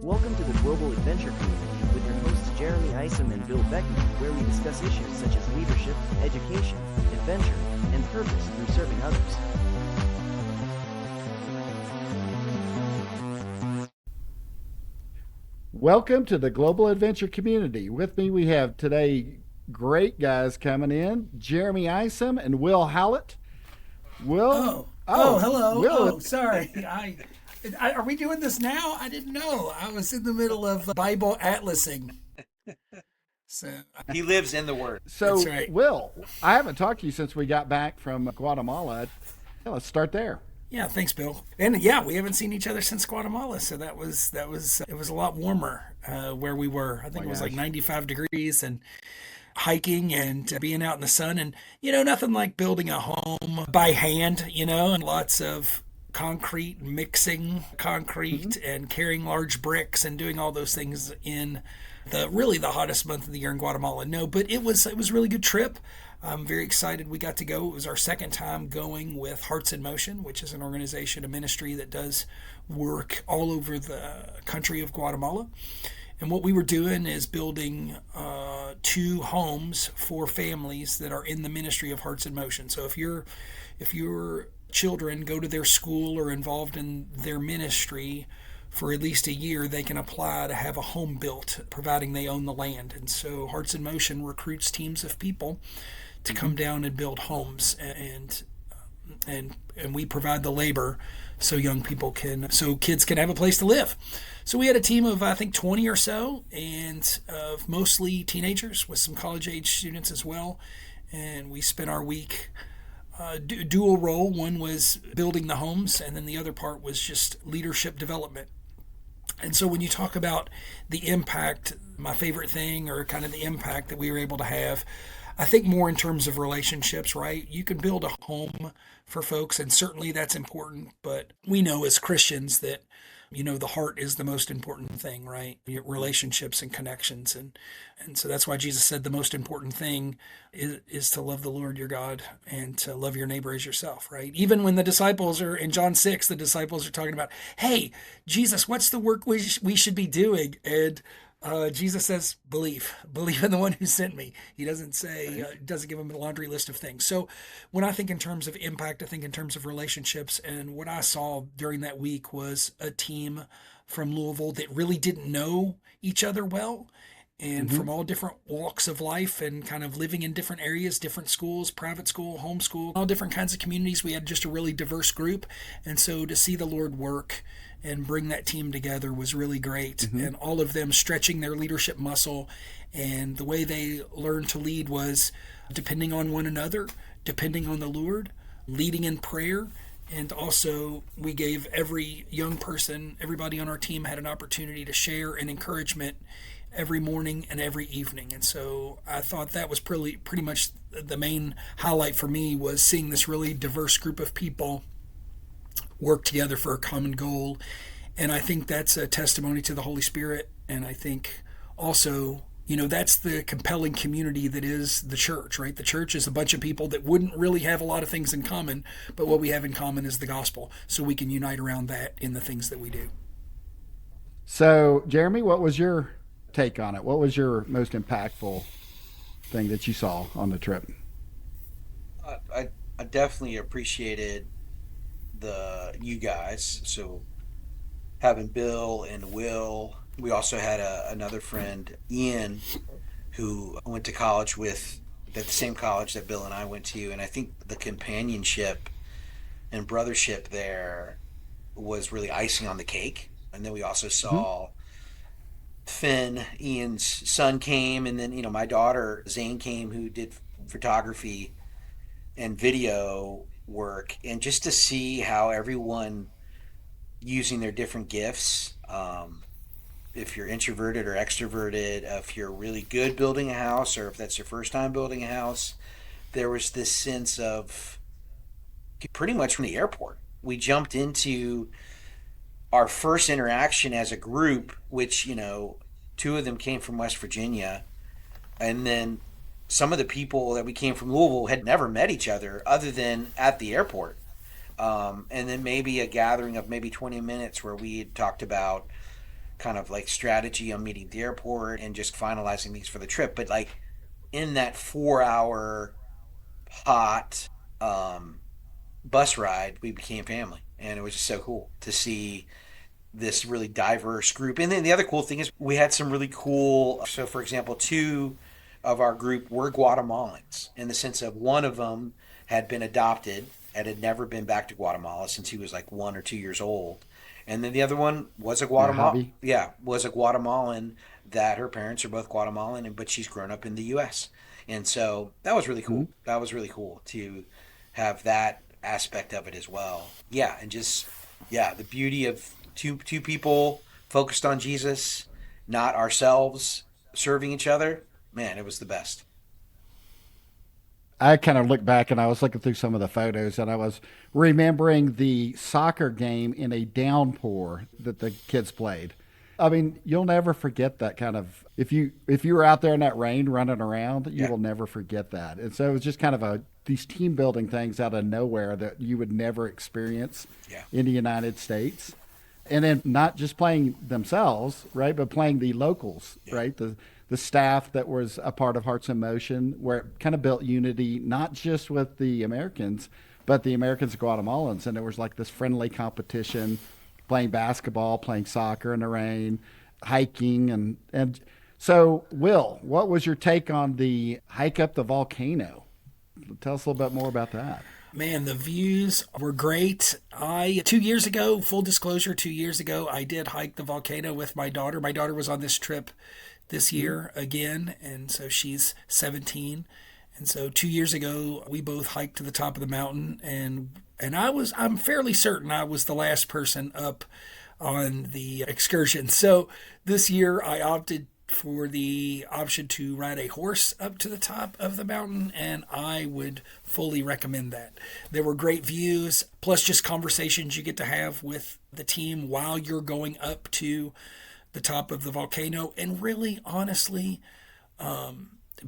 Welcome to the Global Adventure Community with your hosts Jeremy Isom and Bill Becky, where we discuss issues such as leadership, education, adventure, and purpose through serving others. Welcome to the Global Adventure Community. With me we have today great guys coming in, Jeremy Isom and Will Howlett. Hello. Will. Sorry. Are we doing this now? I didn't know. I was in the middle of Bible atlasing. So he lives in the Word. So, That's right. Will, I haven't talked to you since we got back from Guatemala. Let's start there. yeah, thanks, Bill. And yeah, we haven't seen each other since Guatemala, so it was a lot warmer where we were. I think it was like 95 degrees and hiking and being out in the sun, and nothing like building a home by hand, and lots of concrete, mixing concrete and carrying large bricks and doing all those things in the hottest month of the year in Guatemala. No, but it was a really good trip. I'm very excited we got to go. It was our second time going with Hearts in Motion, which is an organization, a ministry that does work all over the country of Guatemala. And what we were doing is building 2 homes for families that are in the ministry of Hearts in Motion. So if your children go to their school or involved in their ministry for at least a year, they can apply to have a home built, providing they own the land. And so Hearts in Motion recruits teams of people to come down and build homes, and we provide the labor so kids can have a place to live. So we had a team of, I think, 20 or so, and of mostly teenagers with some college age students as well. And we spent our week dual role. One was building the homes, and then the other part was just leadership development. And so when you talk about the impact, my favorite thing, or kind of the impact that we were able to have, I think more in terms of relationships, right? You can build a home for folks, and certainly that's important, but we know as Christians that the heart is the most important thing, right? Your relationships and connections. And so that's why Jesus said the most important thing is to love the Lord your God and to love your neighbor as yourself, right? Even when the disciples are in John 6, the disciples are talking about, hey, Jesus, what's the work we should be doing? And Jesus says, believe in the one who sent me. He doesn't say, doesn't give them a laundry list of things. So when I think in terms of impact, I think in terms of relationships. And what I saw during that week was a team from Louisville that really didn't know each other well, and from all different walks of life and kind of living in different areas, different schools, private school, homeschool, all different kinds of communities. We had just a really diverse group. And so to see the Lord work and bring that team together was really great. And all of them stretching their leadership muscle. And the way they learned to lead was depending on one another, depending on the Lord, leading in prayer. And also we gave every young person, everybody on our team had an opportunity to share an encouragement every morning and every evening. And so I thought that was pretty much the main highlight for me, was seeing this really diverse group of people work together for a common goal. And I think that's a testimony to the Holy Spirit. And I think also, that's the compelling community that is the church, right? The church is a bunch of people that wouldn't really have a lot of things in common, but what we have in common is the gospel. So we can unite around that in the things that we do. So, Jeremy, what was your take on it? What was your most impactful thing that you saw on the trip? I definitely appreciated you guys. So having Bill and Will, we also had another friend, Ian, who went to college at the same college that Bill and I went to. And I think the companionship and brothership there was really icing on the cake. And then we also saw Finn, Ian's son, came, and then my daughter Zane came, who did photography and video work, and just to see how everyone using their different gifts, if you're introverted or extroverted, if you're really good building a house or if that's your first time building a house, there was this sense of, pretty much from the airport, we jumped into our first interaction as a group, which 2 of them came from West Virginia, and then some of the people that we came from Louisville had never met each other other than at the airport. And then maybe a gathering of maybe 20 minutes where we had talked about kind of like strategy on meeting at the airport and just finalizing things for the trip. But like in that 4 hour hot bus ride, we became family, and it was just so cool to see this really diverse group. And then the other cool thing is we had some really cool. So, for example, two of our group were Guatemalans in the sense of one of them had been adopted and had never been back to Guatemala since he was like 1 or 2 years old. And then the other one was a was a Guatemalan that her parents are both Guatemalan, but she's grown up in the U.S. And so that was really cool. That was really cool to have that aspect of it as well. Yeah, and just the beauty of two people focused on Jesus, not ourselves, serving each other. Man, it was the best. I kind of looked back and I was looking through some of the photos and I was remembering the soccer game in a downpour that the kids played. I mean, you'll never forget that kind of if you were out there in that rain running around, you will never forget that. And so it was just kind of these team building things out of nowhere that you would never experience in the United States. And then not just playing themselves, right, but playing the locals, right? The staff that was a part of Hearts in Motion, where it kind of built unity, not just with the Americans, but the Americans and Guatemalans. And there was like this friendly competition, playing basketball, playing soccer in the rain, hiking. And so, Will, what was your take on the hike up the volcano? Tell us a little bit more about that. Man, the views were great. 2 years ago, full disclosure, 2 years ago, I did hike the volcano with my daughter. My daughter was on this trip this year again, and so she's 17. And so 2 years ago, we both hiked to the top of the mountain, and I'm fairly certain I was the last person up on the excursion. So this year, I opted for the option to ride a horse up to the top of the mountain, and I would fully recommend that. There were great views, plus just conversations you get to have with the team while you're going up to the top of the volcano, and really, honestly,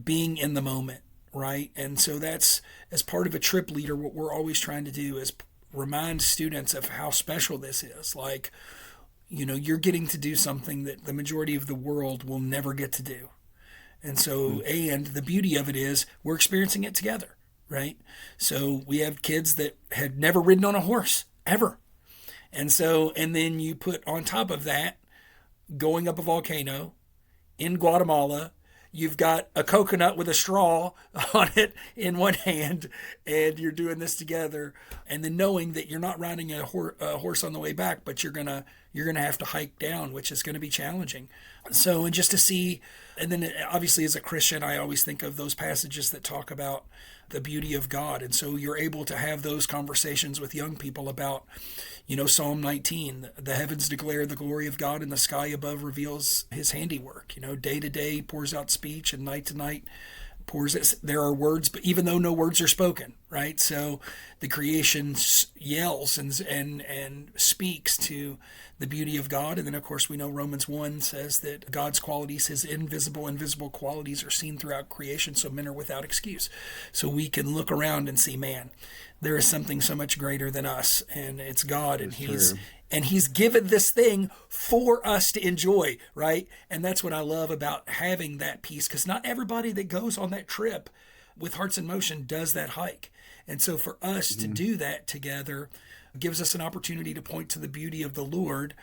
being in the moment, right? And so that's, as part of a trip leader, what we're always trying to do is remind students of how special this is. Like, you're getting to do something that the majority of the world will never get to do. And so, and the beauty of it is we're experiencing it together, right? So we have kids that had never ridden on a horse ever. And so, and then you put on top of that, going up a volcano in Guatemala, you've got a coconut with a straw on it in one hand, and you're doing this together. And then knowing that you're not riding a horse on the way back, but you're gonna have to hike down, which is going to be challenging. So, and just to see, and then obviously as a Christian, I always think of those passages that talk about the beauty of God. And so you're able to have those conversations with young people about, Psalm 19, the heavens declare the glory of God and the sky above reveals his handiwork. Day to day pours out speech and night to night there are words, but even though no words are spoken, right? So the creation yells and speaks to the beauty of God. And then, of course, we know Romans 1 says that God's qualities, his invisible qualities are seen throughout creation, so men are without excuse. So we can look around and see, man, there is something so much greater than us, and it's God, and he's given this thing for us to enjoy, right? And that's what I love about having that piece, because not everybody that goes on that trip with Hearts in Motion does that hike. And so for us to do that together gives us an opportunity to point to the beauty of the Lord,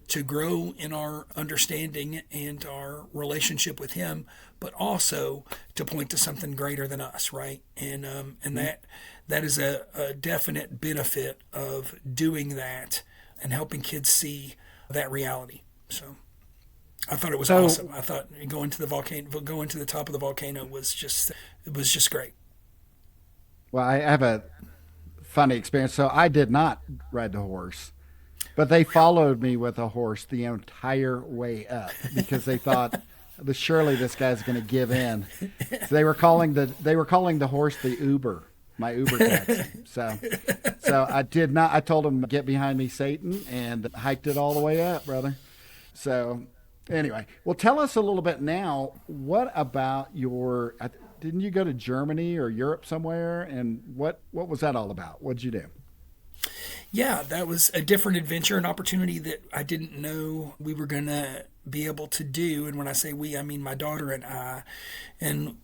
to grow in our understanding and our relationship with him, but also to point to something greater than us, right? And that is a definite benefit of doing that and helping kids see that reality. So I thought it was awesome. I thought going to the top of the volcano was just great. Well, I have a funny experience. So I did not ride the horse, but they followed me with a horse the entire way up because they thought, surely this guy's going to give in. So they were calling the horse the Uber. My Uber taxi. So I did not. I told him, get behind me, Satan, and hiked it all the way up, brother. So anyway, well, tell us a little bit now. What about didn't you go to Germany or Europe somewhere? And what was that all about? What did you do? Yeah, that was a different adventure, an opportunity that I didn't know we were going to be able to do. And when I say we, I mean my daughter and I, and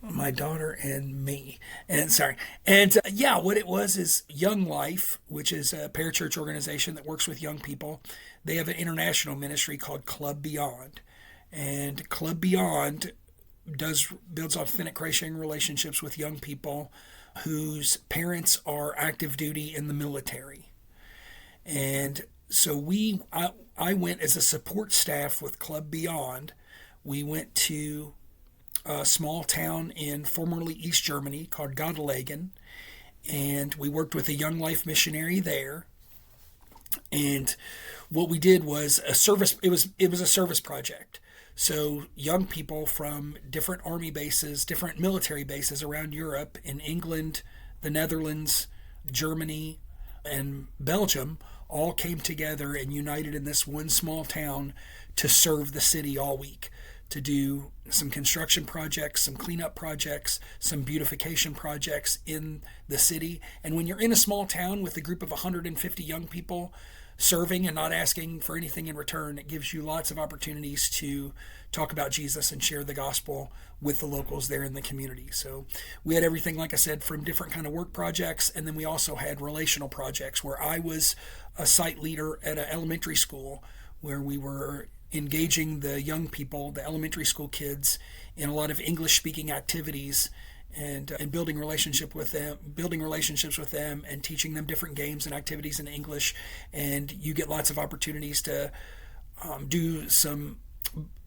my daughter and me. And sorry. And yeah, what it was is Young Life, which is a parachurch organization that works with young people. They have an international ministry called Club Beyond. And Club Beyond builds authentic Christian relationships with young people whose parents are active duty in the military. And so I went as a support staff with Club Beyond. We went to a small town in formerly East Germany called Göttingen, and we worked with a Young Life missionary there. And what we did was a service. It was a service project. So young people from different army bases, different military bases around Europe, in England, the Netherlands, Germany, and Belgium all came together and united in this one small town to serve the city all week, to do some construction projects, some cleanup projects, some beautification projects in the city. And when you're in a small town with a group of 150 young people serving and not asking for anything in return, it gives you lots of opportunities to talk about Jesus and share the gospel with the locals there in the community. So we had everything, like I said, from different kind of work projects, and then we also had relational projects where I was a site leader at an elementary school where we were engaging the young people, the elementary school kids, in a lot of English speaking activities, and building relationships with them and teaching them different games and activities in English. And you get lots of opportunities to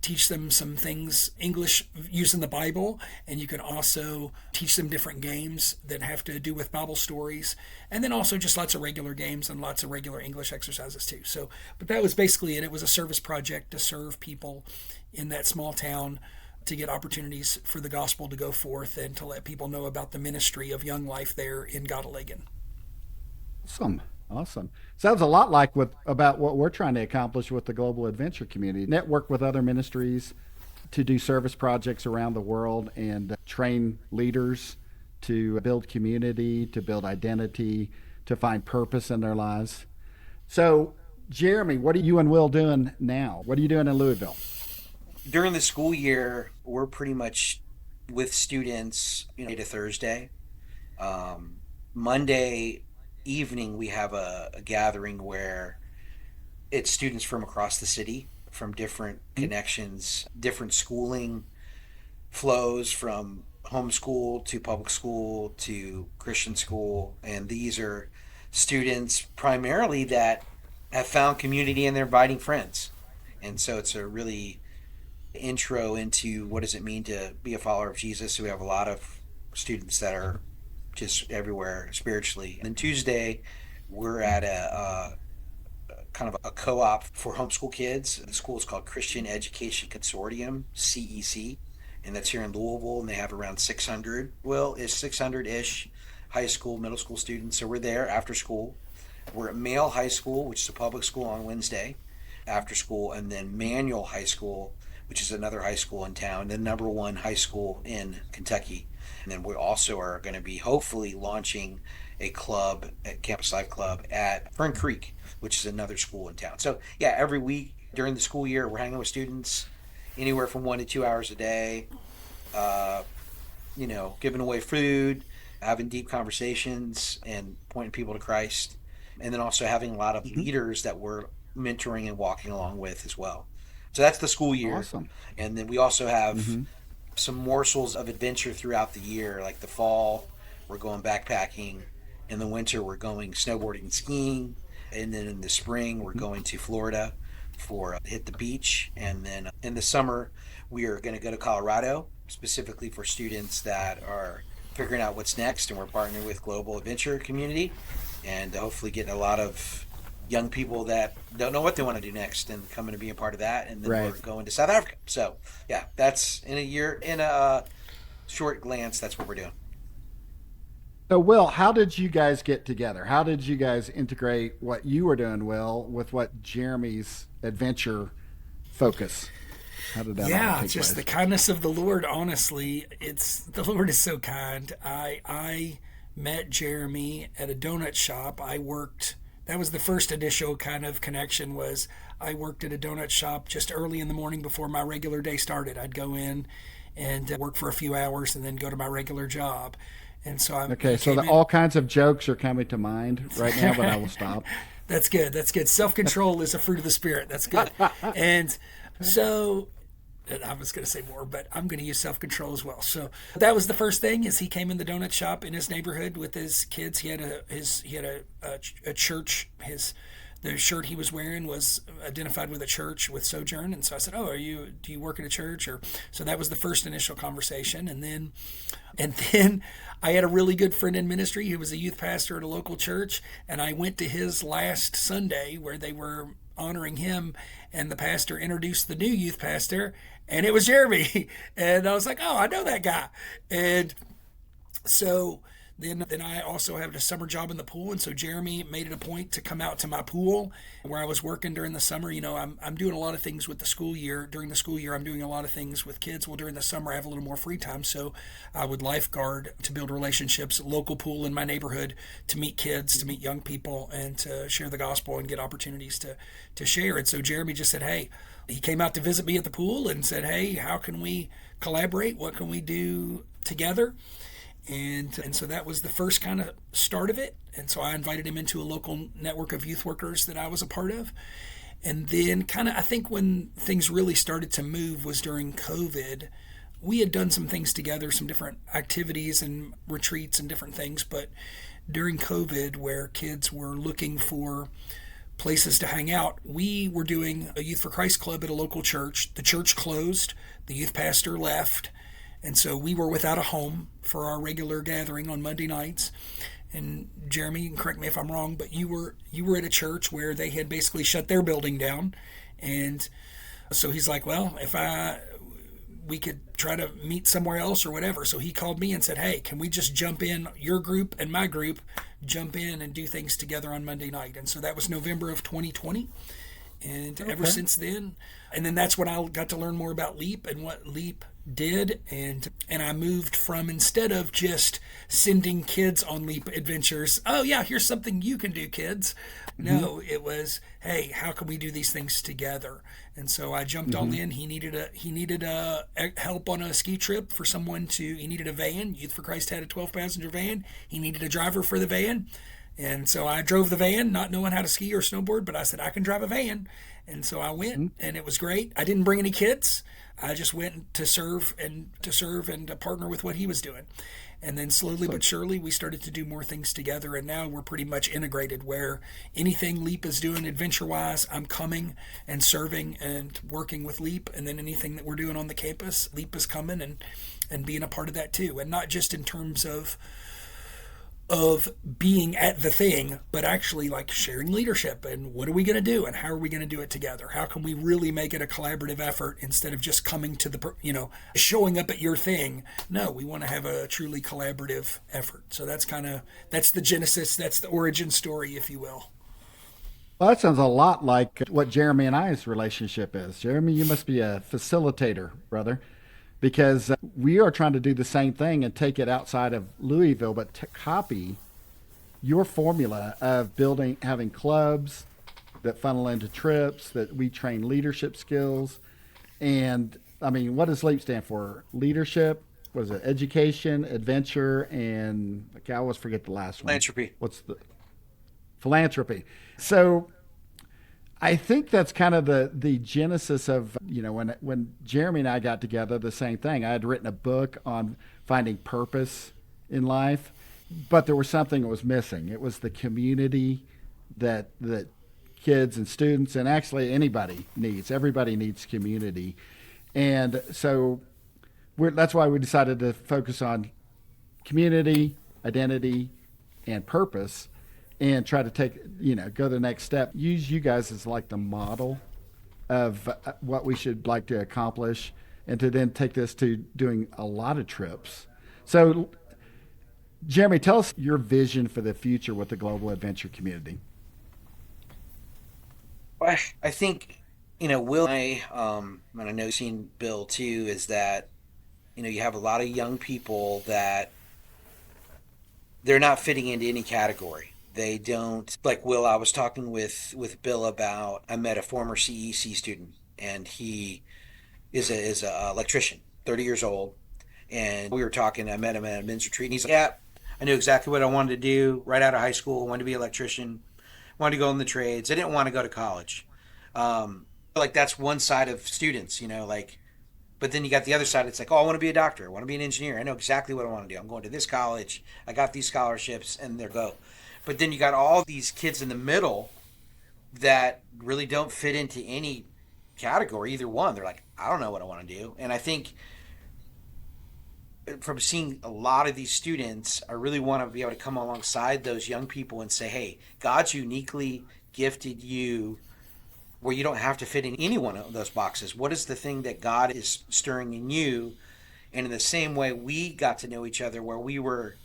teach them some things, English using the Bible, and you can also teach them different games that have to do with Bible stories, and then also just lots of regular games and lots of regular English exercises too. So, but that was basically it. It was a service project to serve people in that small town, to get opportunities for the gospel to go forth and to let people know about the ministry of Young Life there in Göttingen. Awesome. Sounds a lot like about what we're trying to accomplish with the Global Adventure Community. Network with other ministries to do service projects around the world and train leaders to build community, to build identity, to find purpose in their lives. So, Jeremy, what are you and Will doing now? What are you doing in Louisville? During the school year, we're pretty much with students, to Thursday. Monday evening, we have a gathering where it's students from across the city, from different connections, different schooling flows, from homeschool to public school to Christian school. And these are students primarily that have found community and they're inviting friends. And so it's a really intro into what does it mean to be a follower of Jesus. So we have a lot of students that are just everywhere spiritually. And then Tuesday, we're at a kind of a co-op for homeschool kids. The school is called Christian Education Consortium, CEC, and that's here in Louisville, and they have around 600-ish high school, middle school students. So we're there after school. We're at Male High School, which is a public school, on Wednesday after school, and then Manual High School, which is another high school in town, the number one high school in Kentucky. And then we also are going to be hopefully launching a club, a Campus Life Club, at Fern Creek, which is another school in town. So yeah, every week during the school year, we're hanging with students anywhere from 1 to 2 hours a day, giving away food, having deep conversations and pointing people to Christ. And then also having a lot of leaders that we're mentoring and walking along with as well. So that's the school year. Awesome. And then we also have some morsels of adventure throughout the year. Like the fall, we're going backpacking. In the winter, we're going snowboarding and skiing. And then in the spring, we're going to Florida for hit the beach. And then in the summer, we are going to go to Colorado, specifically for students that are figuring out what's next. And we're partnering with Global Adventure Community and hopefully getting a lot of young people that don't know what they want to do next and coming to be a part of that. And then we're going to South Africa. So yeah, that's in a short glance, that's what we're doing. So Will, how did you guys get together? How did you guys integrate what you were doing, Will, with what Jeremy's adventure focus? How did that all take just place? The kindness of the Lord. Honestly, the Lord is so kind. I met Jeremy at a donut shop. I worked That was the first initial kind of connection. Was I worked at a donut shop just early in the morning before my regular day started. I'd go in and work for a few hours and then go to my regular job. And so I Okay, so all kinds of jokes are coming to mind right now, but I will stop. That's good. That's good. Self-control is a fruit of the spirit. That's good. And so I was going to say more, but I'm going to use self-control as well. So that was the first thing. Is he came in the donut shop in his neighborhood with his kids. He had a church. The shirt he was wearing was identified with a church with Sojourn, and so I said, "Oh, do you work at a church?" Or so that was the first initial conversation, and then I had a really good friend in ministry who was a youth pastor at a local church, and I went to his last Sunday where they were honoring him, and the pastor introduced the new youth pastor, and it was Jeremy, and I was like, "Oh, I know that guy," and so. Then I also had a summer job in the pool, and so Jeremy made it a point to come out to my pool where I was working during the summer. I'm doing a lot of things with the school year. During the school year, I'm doing a lot of things with kids. Well, during the summer, I have a little more free time, so I would lifeguard to build relationships, local pool in my neighborhood, to meet kids, to meet young people, and to share the gospel and get opportunities to share. And so Jeremy just said, hey, he came out to visit me at the pool and said, hey, how can we collaborate? What can we do together? And so that was the first kind of start of it. And so I invited him into a local network of youth workers that I was a part of. And then kind of, I think when things really started to move was during COVID. We had done some things together, some different activities and retreats and different things. But during COVID, where kids were looking for places to hang out, we were doing a Youth for Christ club at a local church. The church closed. The youth pastor left. And so we were without a home for our regular gathering on Monday nights. And Jeremy, you can correct me if I'm wrong, but you were at a church where they had basically shut their building down. And so he's like, well, we could try to meet somewhere else or whatever. So he called me and said, hey, can we just jump in, your group and my group, jump in and do things together on Monday night? And so that was November of 2020. And ever since then, and then that's when I got to learn more about Leap and what Leap did. And I moved from, instead of just sending kids on Leap adventures, oh yeah, here's something you can do, kids. No, it was, hey, how can we do these things together? And so I jumped all in. He needed a help on a ski trip for someone he needed a van. Youth for Christ had a 12-passenger van. He needed a driver for the van. And so I drove the van, not knowing how to ski or snowboard, but I said, I can drive a van. And so I went, and it was great. I didn't bring any kids. I just went to serve and to partner with what he was doing. And then slowly but surely, we started to do more things together. And now we're pretty much integrated, where anything Leap is doing adventure-wise, I'm coming and serving and working with Leap. And then anything that we're doing on the campus, Leap is coming and being a part of that too. And not just in terms of being at the thing, but actually like sharing leadership and what are we going to do and how are we going to do it together? How can we really make it a collaborative effort instead of just coming to showing up at your thing? No, we want to have a truly collaborative effort. So that's the genesis, that's the origin story, if you will. Well, that sounds a lot like what Jeremy and I's relationship is. Jeremy, you must be a facilitator, brother, because we are trying to do the same thing and take it outside of Louisville, but to copy your formula of having clubs that funnel into trips, that we train leadership skills. And I mean, what does LEAP stand for? Leadership, what is it? Education, adventure, and I always forget the last one. Philanthropy. What's the philanthropy? So I think that's kind of the genesis of, when Jeremy and I got together, the same thing. I had written a book on finding purpose in life, but there was something that was missing. It was the community that kids and students and actually anybody needs. Everybody needs community. And so that's why we decided to focus on community, identity, and purpose, and try to go the next step. Use you guys as like the model of what we should like to accomplish, and to then take this to doing a lot of trips. So, Jeremy, tell us your vision for the future with the global adventure community. I think, Will and and I know you've seen Bill too, is that, you have a lot of young people that they're not fitting into any category. They don't, like Will, I was talking with Bill about, I met a former CEC student, and he is a electrician, 30 years old. And we were talking, I met him at a men's retreat, and he's like, yeah, I knew exactly what I wanted to do right out of high school. I wanted to be an electrician, wanted to go in the trades. I didn't want to go to college. Like that's one side of students, like, but then you got the other side. It's like, oh, I want to be a doctor. I want to be an engineer. I know exactly what I want to do. I'm going to this college. I got these scholarships, and there go. But then you got all these kids in the middle that really don't fit into any category, either one. They're like, I don't know what I want to do. And I think from seeing a lot of these students, I really want to be able to come alongside those young people and say, hey, God's uniquely gifted you where you don't have to fit in any one of those boxes. What is the thing that God is stirring in you? And in the same way, we got to know each other where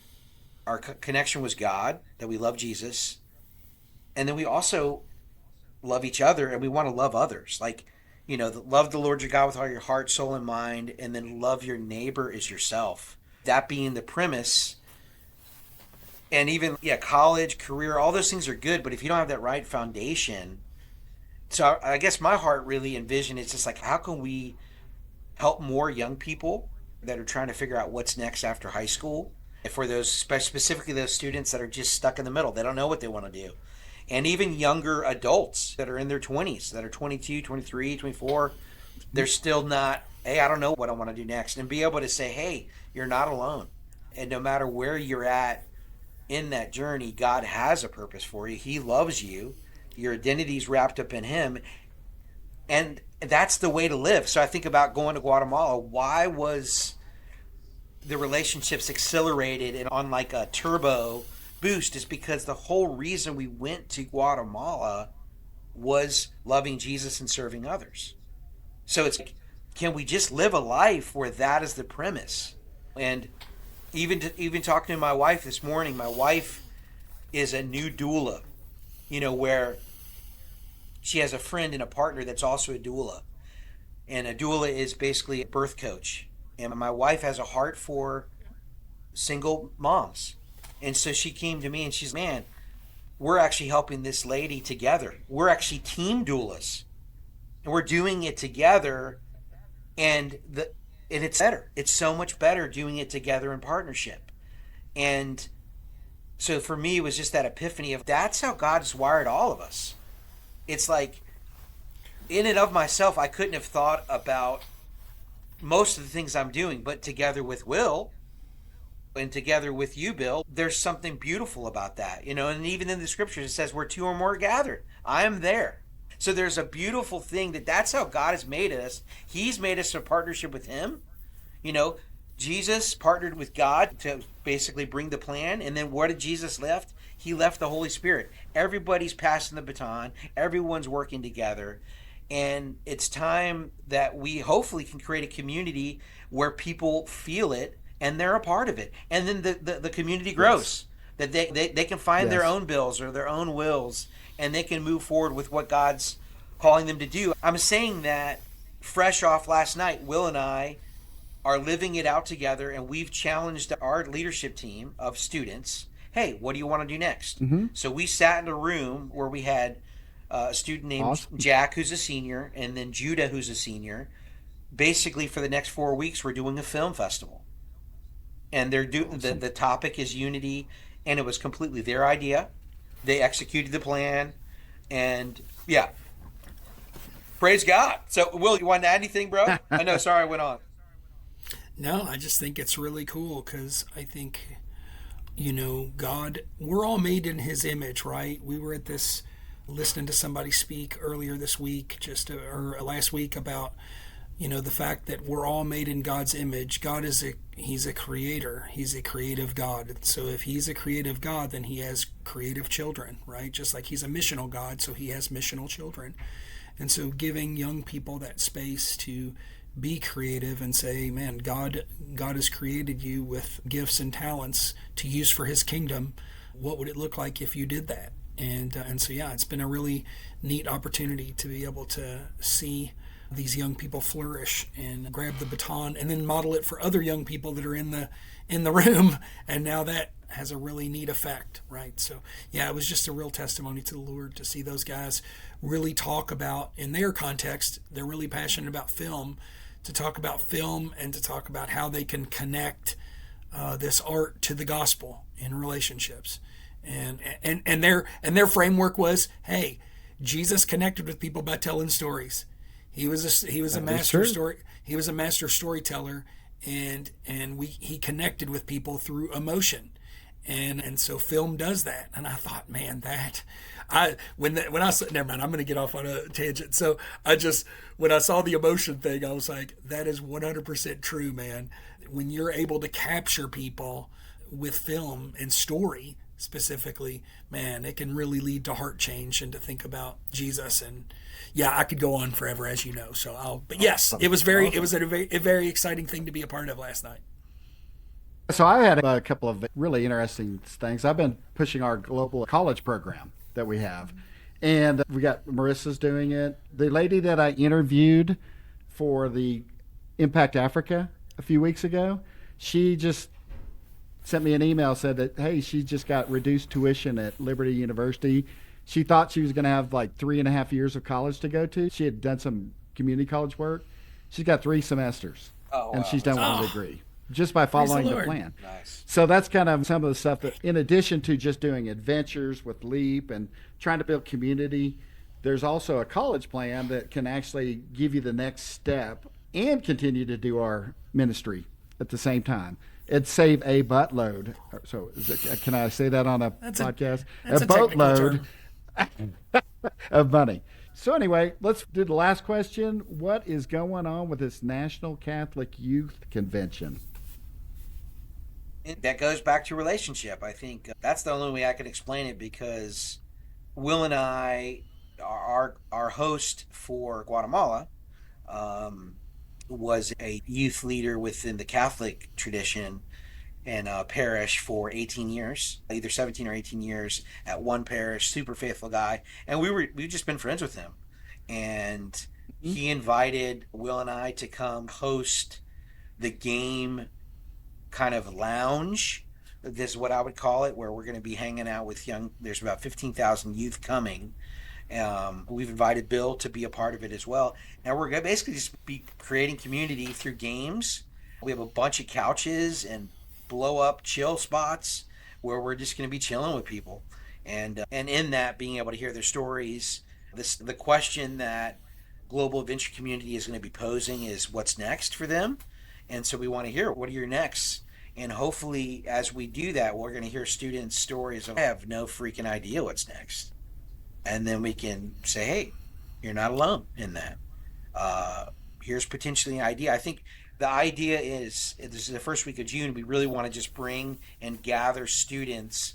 our connection was God, that we love Jesus. And then we also love each other, and we want to love others. Like, love the Lord your God with all your heart, soul, and mind, and then love your neighbor as yourself. That being the premise. And even, college, career, all those things are good, but if you don't have that right foundation, so I guess my heart really envisioned it's just like, how can we help more young people that are trying to figure out what's next after high school? For those, specifically those students that are just stuck in the middle, they don't know what they want to do. And even younger adults that are in their 20s, that are 22, 23, 24, they're still not, hey, I don't know what I want to do next. And be able to say, hey, you're not alone. And no matter where you're at in that journey, God has a purpose for you. He loves you. Your identity's wrapped up in Him. And that's the way to live. So I think about going to Guatemala. Why was the relationships accelerated and on like a turbo boost? Is because the whole reason we went to Guatemala was loving Jesus and serving others. So it's like, can we just live a life where that is the premise? And even talking to my wife this morning, my wife is a new doula, where she has a friend and a partner that's also a doula. And a doula is basically a birth coach. And my wife has a heart for single moms. And so she came to me and she's, man, we're actually helping this lady together. We're actually team doulas. And we're doing it together. And it's better. It's so much better doing it together in partnership. And so for me, it was just that epiphany of that's how God has wired all of us. It's like, in and of myself, I couldn't have thought about most of the things I'm doing, but together with Will and together with you, Bill, there's something beautiful about that, and even in the scriptures, it says where two or more are gathered, I am there. So there's a beautiful thing that's how God has made us. He's made us a partnership with Him. Jesus partnered with God to basically bring the plan. And then what did Jesus left? He left the Holy Spirit. Everybody's passing the baton. Everyone's working together. And it's time that we hopefully can create a community where people feel it and they're a part of it. And then the community grows. Yes. That they can find their own bills or their own wills, and they can move forward with what God's calling them to do. I'm saying that fresh off last night, Will and I are living it out together, and we've challenged our leadership team of students, hey, what do you want to do next? Mm-hmm. So we sat in a room where we had a student named Jack, who's a senior, and then Judah, who's a senior. Basically, for the next 4 weeks, we're doing a film festival. And the topic is unity, and it was completely their idea. They executed the plan, and yeah. Praise God. So, Will, you want to add anything, bro? I know, sorry I went on. No, I just think it's really cool because I think, God, we're all made in His image, right? We were at this, listening to somebody speak earlier this week, or last week about, the fact that we're all made in God's image. God He's a creator. He's a creative God. So if He's a creative God, then He has creative children, right? Just like He's a missional God, so He has missional children. And so giving young people that space to be creative and say, man, God has created you with gifts and talents to use for His kingdom. What would it look like if you did that? And so, yeah, it's been a really neat opportunity to be able to see these young people flourish and grab the baton and then model it for other young people that are in the room. And now that has a really neat effect, right? So yeah, it was just a real testimony to the Lord to see those guys really talk about, in their context, they're really passionate about film, to talk about film and to talk about how they can connect this art to the gospel in relationships. And their framework was, hey, Jesus connected with people by telling stories. He was a master storyteller, and he connected with people through emotion, and so film does that. And I thought, man, when I saw, never mind, I'm going to get off on a tangent. So when I saw the emotion thing, I was like, that is 100% true, man. When you're able to capture people with film and story specifically, man, it can really lead to heart change and to think about Jesus. And yeah, I could go on forever, as you know. But yes, it was a very exciting thing to be a part of last night. So I had a couple of really interesting things. I've been pushing our global college program that we have, and we got Marissa's doing it. The lady that I interviewed for the Impact Africa a few weeks ago, she just sent me an email, said that, hey, she just got reduced tuition at Liberty University. She thought she was going to have like 3.5 years of college to go to. She had done some community college work. She's got 3 semesters, and she's done with a degree just by following the plan. Nice. So that's kind of some of the stuff that, in addition to just doing adventures with LEAP and trying to build community, there's also a college plan that can actually give you the next step and continue to do our ministry at the same time. It'd save a buttload. So can I say that on a podcast? That's a boatload of money. So anyway, let's do the last question. What is going on with this National Catholic Youth Convention? That goes back to relationship. I think that's the only way I can explain it, because Will and I, our host for Guatemala, was a youth leader within the Catholic tradition in a parish for 18 years, either 17 or 18 years at one parish, super faithful guy. And we've just been friends with him. And he invited Will and I to come host the game kind of lounge. This is what I would call it, where we're going to be hanging out with there's about 15,000 youth coming. We've invited Bill to be a part of it as well. And we're going to basically just be creating community through games. We have a bunch of couches and blow up chill spots where we're just going to be chilling with people. And in that, being able to hear their stories. The question that Global Adventure Community is going to be posing is, what's next for them? And so we want to hear, what are your next? And hopefully, as we do that, we're going to hear students' stories of, I have no freaking idea what's next. And then we can say, hey, you're not alone in that. Here's potentially an idea. I think the idea is, this is the first week of June, we really want to just bring and gather students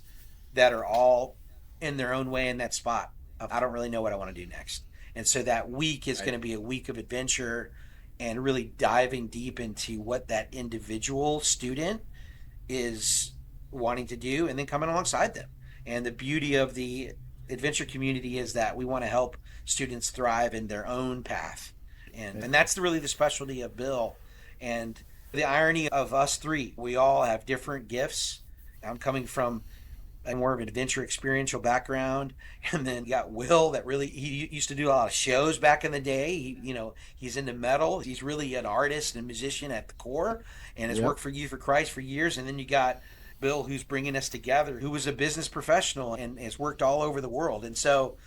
that are all in their own way in that spot of, I don't really know what I want to do next. And so that week is going to be a week of adventure and really diving deep into what that individual student is wanting to do, and then coming alongside them. And the beauty of the adventure community is that we want to help students thrive in their own path. And that's really the specialty of Bill. And the irony of us three, we all have different gifts. I'm coming from a more of an adventure experiential background, and then you got Will that really, he used to do a lot of shows back in the day. He's into metal. He's really an artist and musician at the core, and has worked for Youth for Christ for years. And then you got Bill, who's bringing us together, who was a business professional and has worked all over the world. And so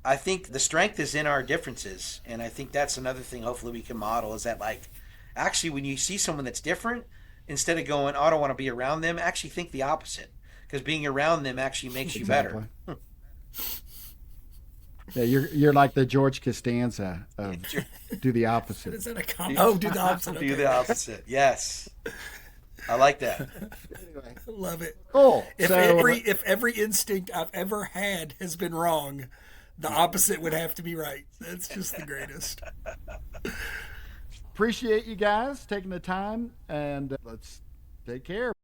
I think the strength is in our differences, and I think that's another thing hopefully we can model, is that, like, actually when you see someone that's different, instead of going, oh, I don't want to be around them, actually think the opposite. Because being around them actually makes you better. Yeah, you're like the George Costanza of do the opposite. Is that a comment? Do the opposite. Do the opposite. Yes, I like that. Anyway, love it. Cool. If every instinct I've ever had has been wrong, the opposite would have to be right. That's just the greatest. Appreciate you guys taking the time, and let's take care.